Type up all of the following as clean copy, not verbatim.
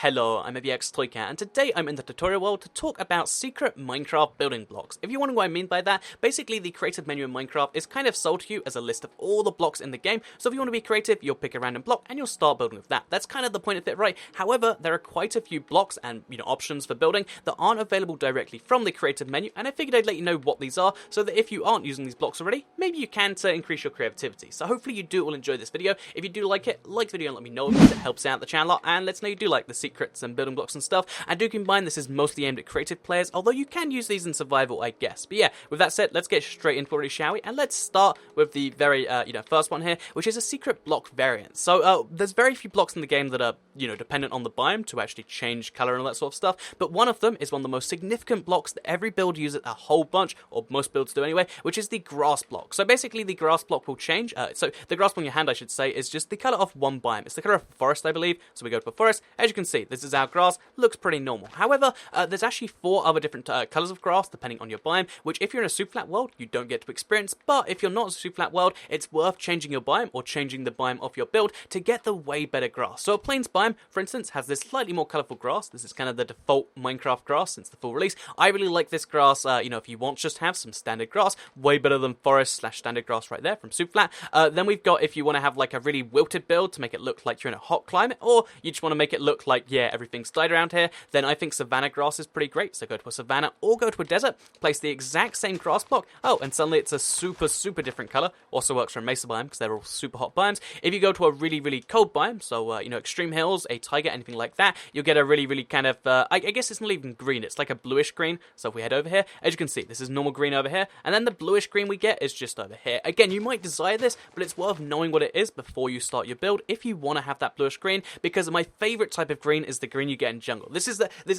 Hello, I'm AVX and today I'm in the tutorial world to talk about secret Minecraft building blocks. If you wonder what I mean by that, basically the creative menu in Minecraft is kind of sold to you as a list of all the blocks in the game, so if you want to be creative, you'll pick a random block and you'll start building with that. That's kind of the point of it, right? However, there are quite a few blocks and options for building that aren't available directly from the creative menu, and I figured I'd let you know what these are, so that if you aren't using these blocks already, maybe you can to increase your creativity. So hopefully you do all enjoy this video. If you do like the video and let me know because it helps out the channel a lot, and lets know you do like the secrets and building blocks and stuff. And do keep in mind this is mostly aimed at creative players, although you can use these in survival, I guess. But yeah, with that said, let's get straight into it, shall we? And let's start with the very first one here, which is a secret block variant. So there's very few blocks in the game that are dependent on the biome to actually change color and all that sort of stuff, but one of them is one of the most significant blocks that every build uses a whole bunch, or most builds do anyway, which is the grass block. So basically the grass block will change, so the grass block on your hand, I should say, is just the color of one biome. It's the color of forest, I believe, so we go to a forest. As you can see, this is our grass, looks pretty normal. However, there's actually 4 other different colors of grass depending on your biome, which if you're in a super flat world, you don't get to experience, but if you're not in a super flat world, it's worth changing your biome or changing the biome of your build to get the way better grass. So a plains biome, for instance, has this slightly more colorful grass. This is kind of the default Minecraft grass since the full release. I really like this grass, if you want just have some standard grass, way better than forest / standard grass right there from super flat. Then we've got, if you want to have like a really wilted build to make it look like you're in a hot climate, or you just want to make it look like, yeah, everything's died around here, then I think savanna grass is pretty great. So go to a savanna or go to a desert, place the exact same grass block. Oh, and suddenly it's a super different color. Also works for a mesa biome because they're all super hot biomes. If you go to a really cold biome, so extreme hills, a taiga, anything like that, you'll get a really kind of I guess it's not even green, it's like a bluish green. So if we head over here, as you can see, this is normal green over here, and then the bluish green we get is just over here. Again, you might desire this, but it's worth knowing what it is before you start your build if you want to have that bluish green, because my favorite type of green is the green you get in jungle.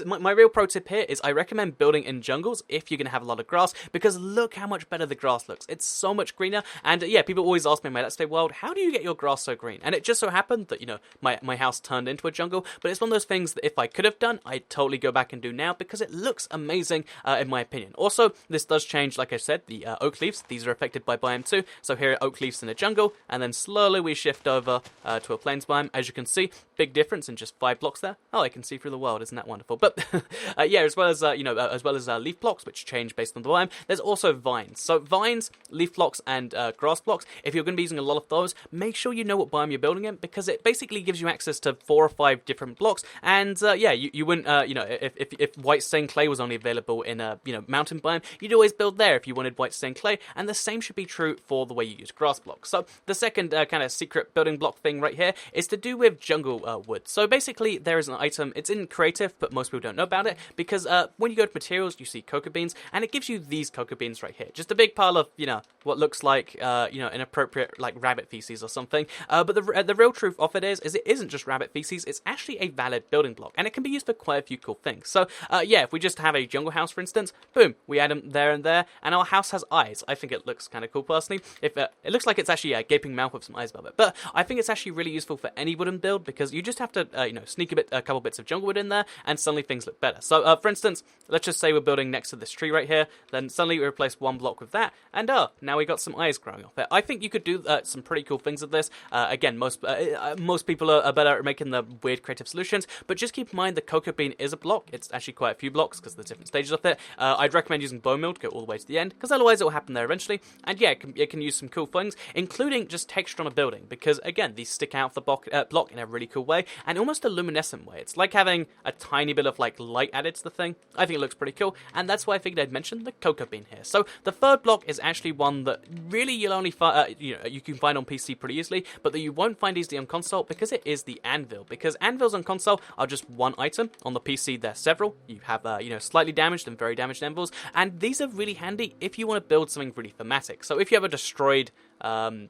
My real pro tip here is I recommend building in jungles if you're going to have a lot of grass, because look how much better the grass looks. It's so much greener, and yeah, people always ask me in my Let's Play world, how do you get your grass so green? And it just so happened that, my house turned into a jungle, but it's one of those things that if I could have done, I'd totally go back and do now, because it looks amazing, in my opinion. Also, this does change, like I said, the oak leaves. These are affected by biome too, so here are oak leaves in a jungle, and then slowly we shift over to a plains biome. As you can see, big difference in just 5 blocks there. Oh, I can see through the world, isn't that wonderful? But yeah, as well as leaf blocks, which change based on the biome, there's also vines. So vines, leaf blocks, and grass blocks, if you're going to be using a lot of those, make sure you know what biome you're building in, because it basically gives you access to 4 or 5 different blocks. And yeah, you wouldn't, if white stained clay was only available in a mountain biome, you'd always build there if you wanted white stained clay, and the same should be true for the way you use grass blocks. So the second kind of secret building block thing right here is to do with jungle wood. So basically there is an item, it's in creative, but most people don't know about it, because when you go to materials, you see cocoa beans, and it gives you these cocoa beans right here. Just a big pile of, what looks like, inappropriate, like rabbit feces or something. But the real truth of it is it isn't just rabbit feces, it's actually a valid building block, and it can be used for quite a few cool things. So yeah, if we just have a jungle house, for instance, boom, we add them there and there, and our house has eyes. I think it looks kind of cool personally. If it looks like it's actually a gaping mouth with some eyes above it, but I think it's actually really useful for any wooden build, because you just have to sneak a couple bits of jungle wood in there, and suddenly things look better. So for instance, let's just say we're building next to this tree right here, then suddenly we replace one block with that, and now we got some eyes growing off it. I think you could do some pretty cool things with this. Again, most people are better at making the weird creative solutions, but just keep in mind the cocoa bean is a block. It's actually quite a few blocks because there's different stages of it. I'd recommend using bone meal to go all the way to the end, because otherwise it will happen there eventually. And yeah, it can use some cool things, including just texture on a building, because again, these stick out of the block in a really cool way, and almost a luminescent way. It's like having a tiny bit of like light added to the thing. I think it looks pretty cool, and that's why I figured I'd mention the cocoa bean here. So the third block is actually one that really you'll only find, you can find on PC pretty easily, but that you won't find easily on console, because it is the anvil. Because anvils on console are just one item. On the PC, there's several. You have slightly damaged and very damaged anvils, and these are really handy if you want to build something really thematic. So if you have a destroyed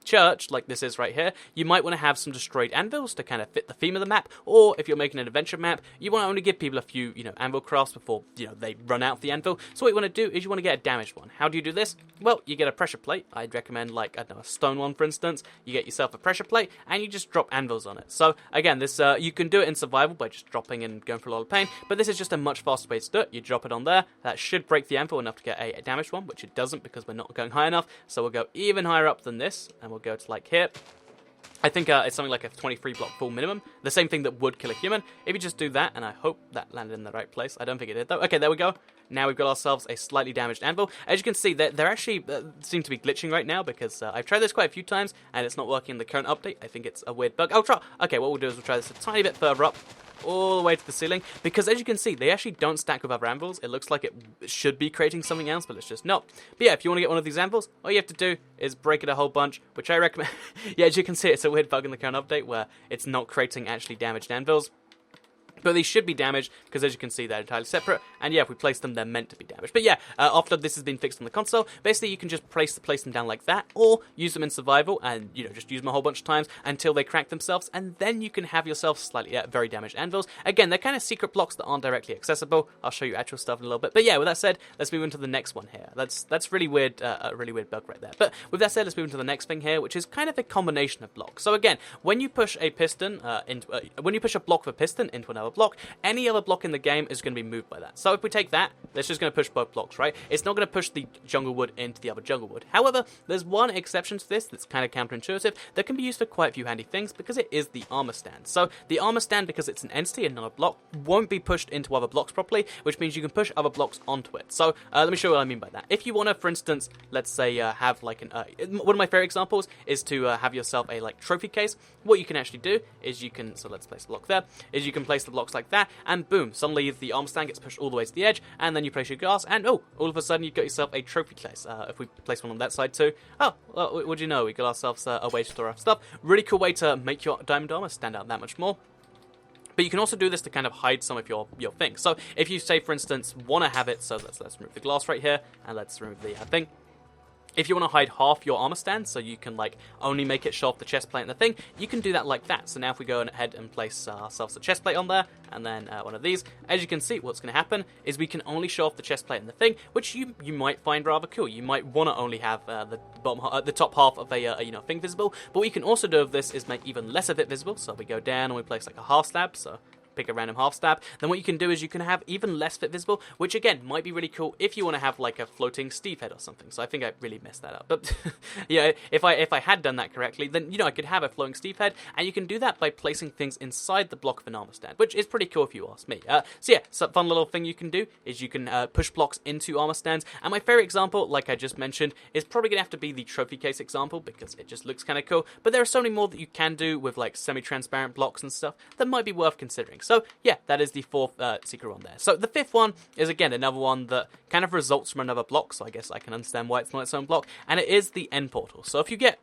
church like this is right here, you might want to have some destroyed anvils to kind of fit the theme of the map, or if you're making an adventure map, you want to only give people a few anvil crafts before they run out of the anvil. So what you want to do is you want to get a damaged one. How do you do this? Well, you get a pressure plate. I'd recommend like, I don't know, a stone one for instance. You get yourself a pressure plate and you just drop anvils on it. So again, this you can do it in survival by just dropping and going through a lot of pain, but this is just a much faster way to do it. You drop it on there, that should break the anvil enough to get a damaged one, which it doesn't because we're not going high enough. So we'll go even higher up than this, and we'll go to like here. I think it's something like a 23 block full minimum. The same thing that would kill a human. If you just do that, and I hope that landed in the right place. I don't think it did, though. Okay, there we go. Now we've got ourselves a slightly damaged anvil. As you can see, they're actually seem to be glitching right now because I've tried this quite a few times, and it's not working in the current update. I think it's a weird bug. Oh, try. Okay, what we'll do is we'll try this a tiny bit further up, all the way to the ceiling, because as you can see, they actually don't stack with other anvils. It looks like it should be creating something else, but it's just not. But yeah, if you want to get one of these anvils, all you have to do is break it a whole bunch, which I recommend. Yeah, as you can see, it's a weird bug in the current update where it's not creating actually damaged anvils. But these should be damaged, because as you can see, they're entirely separate. And yeah, if we place them, they're meant to be damaged. But yeah, after this has been fixed on the console, basically you can just place them down like that, or use them in survival, and, you know, just use them a whole bunch of times until they crack themselves, and then you can have yourself slightly very damaged anvils. Again, they're kind of secret blocks that aren't directly accessible. I'll show you actual stuff in a little bit. But yeah, with that said, let's move into the next one here. That's really weird, a really weird bug right there. But with that said, let's move into the next thing here, which is kind of a combination of blocks. So again, when you push a piston, when you push a block of a piston into another block, any other block in the game is going to be moved by that. So if we take that, that's just going to push both blocks, right? It's not going to push the jungle wood into the other jungle wood. However, there's one exception to this that's kind of counterintuitive that can be used for quite a few handy things, because it is the armor stand. So the armor stand, because it's an entity and not a block, won't be pushed into other blocks properly, which means you can push other blocks onto it. So let me show you what I mean by that. If you want to, for instance, let's say have like an one of my favorite examples is to have yourself a like trophy case. What you can actually do is you can, so let's place a block there, is you can place the blocks like that, and boom, suddenly the armor stand gets pushed all the way to the edge, and then you place your glass, and oh, all of a sudden you've got yourself a trophy case. If we place one on that side too, oh, well, what do you know, we got ourselves a way to store our stuff. Really cool way to make your diamond armor stand out that much more. But you can also do this to kind of hide some of your things. So if you say, for instance, want to have it, so let's remove the glass right here, and let's remove the thing. If you want to hide half your armor stand, so you can like only make it show off the chest plate and the thing, you can do that like that. So now if we go ahead and place ourselves a chest plate on there, and then one of these, as you can see, what's going to happen is we can only show off the chest plate and the thing, which you might find rather cool. You might want to only have the top half of a thing visible. But what you can also do with this is make even less of it visible. So we go down and we place like a half slab. So pick a random half stab. Then what you can do is you can have even less fit visible, which again might be really cool if you want to have like a floating Steve head or something. So I think I really messed that up. But yeah, if I had done that correctly, then I could have a floating Steve head, and you can do that by placing things inside the block of an armor stand, which is pretty cool if you ask me. So yeah, some fun little thing you can do is you can push blocks into armor stands. And my favorite example, like I just mentioned, is probably gonna have to be the trophy case example, because it just looks kind of cool. But there are so many more that you can do with like semi-transparent blocks and stuff that might be worth considering. So yeah, that is the fourth secret one there. So the fifth one is again another one that kind of results from another block, so I guess I can understand why it's not its own block, and it is the end portal. So if you get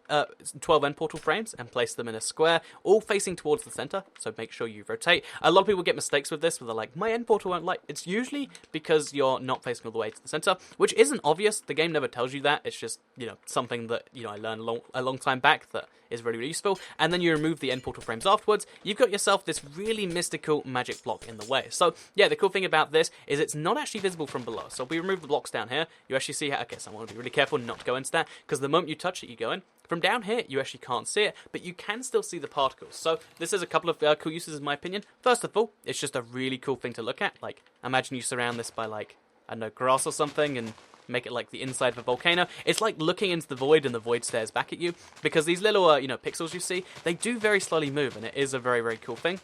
12 end portal frames and place them in a square, all facing towards the center, so make sure you rotate. A lot of people get mistakes with this, where they're like, my end portal won't light. It's usually because you're not facing all the way to the center, which isn't obvious. The game never tells you that. It's just, something that, I learned a long time back that is really, really useful. And then you remove the end portal frames afterwards, you've got yourself this really mystical magic block in the way. So yeah, the cool thing about this is it's not actually visible from below. So if we remove the blocks down here, you actually see how, okay, so I want to be really careful not to go into that, because the moment you touch it, you go in. From down here, you actually can't see it, but you can still see the particles. So this is a couple of cool uses in my opinion. First of all, it's just a really cool thing to look at. Like, imagine you surround this by like, I don't know, grass or something, and make it like the inside of a volcano. It's like looking into the void, and the void stares back at you, because these little, pixels you see, they do very slowly move, and it is a very, very cool thing.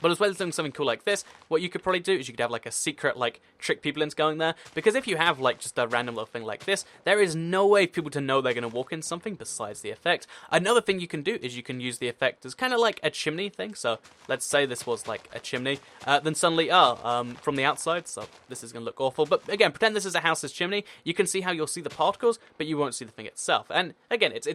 But as well as doing something cool like this, what you could probably do is you could have like a secret, like, trick people into going there. Because if you have like just a random little thing like this, there is no way for people to know they're going to walk in something besides the effect. Another thing you can do is you can use the effect as kind of like a chimney thing. So let's say this was like a chimney. Then suddenly, from the outside, so this is going to look awful. But again, pretend this is a house's chimney. You can see how you'll see the particles, but you won't see the thing itself. And again, it's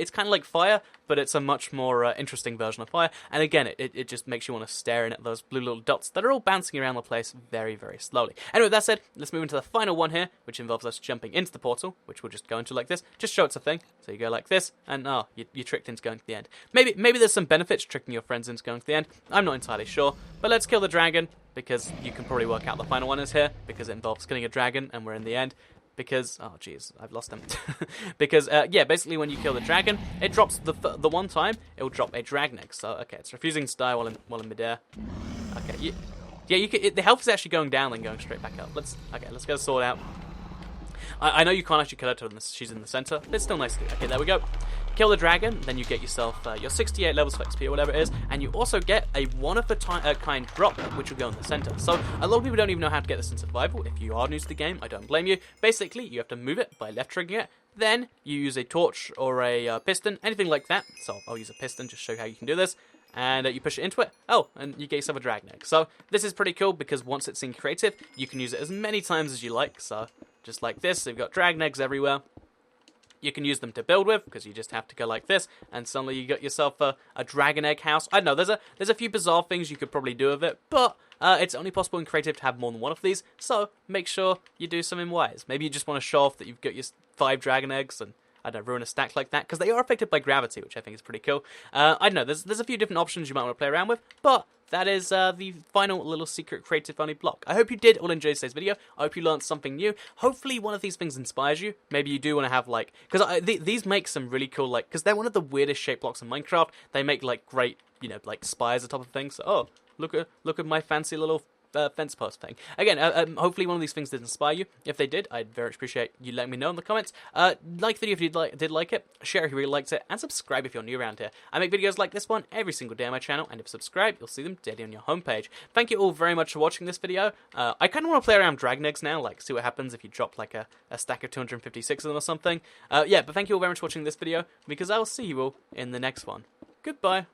kind of like fire, but it's a much more interesting version of fire. And again, it just makes you want to stare in at those blue little dots that are all bouncing around the place very, very slowly. Anyway, with that said, let's move into the final one here, which involves us jumping into the portal, which we'll just go into like this. Just show it's a thing. So you go like this, and you're tricked into going to the end. Maybe there's some benefits tricking your friends into going to the end. I'm not entirely sure, but let's kill the dragon, because you can probably work out the final one is here, because it involves killing a dragon, and we're in the end. Because, oh jeez, I've lost him. Because, yeah, basically when you kill the dragon, it drops the one time, it will drop a dragon egg. So, okay, it's refusing to die while in midair. Okay, the health is actually going down and going straight back up. Let's get a sword out. I know you can't actually kill her till she's in the center, but it's still nice to do. Okay, there we go. kill the dragon, then you get yourself your 68 levels of XP or whatever it is, and you also get a one-of-a-kind drop, which will go in the center. So a lot of people don't even know how to get this in survival. If you are new to the game, I don't blame you. Basically, you have to move it by left-triggering it. Then you use a torch or a piston, anything like that. So I'll use a piston just to show you how you can do this. And you push it into it. Oh, and you get yourself a dragon egg. So this is pretty cool because once it's in creative, you can use it as many times as you like. So just like this, so you've got dragon eggs everywhere. You can use them to build with, because you just have to go like this, and suddenly you got yourself a dragon egg house. I don't know, there's a few bizarre things you could probably do with it, but it's only possible in creative to have more than one of these, so make sure you do something wise. Maybe you just want to show off that you've got your 5 dragon eggs, and I don't know, ruin a stack like that, because they are affected by gravity, which I think is pretty cool. I don't know, there's a few different options you might want to play around with, but that is the final little secret creative only block. I hope you did all enjoy today's video. I hope you learned something new. Hopefully one of these things inspires you. Maybe you do want to have like, because these make some really cool, like, because they're one of the weirdest shaped blocks in Minecraft. They make like great, you know, like spires atop of things. So, oh, look at my fancy little fence post thing. Again, hopefully one of these things did inspire you. If they did, I'd very much appreciate you letting me know in the comments. Like the video if you did like it, share if you really liked it, and subscribe if you're new around here. I make videos like this one every single day on my channel, and if you subscribe, you'll see them daily on your homepage. Thank you all very much for watching this video. I kind of want to play around dragon eggs now, like see what happens if you drop like a stack of 256 of them or something. Yeah, but thank you all very much for watching this video, because I will see you all in the next one. Goodbye.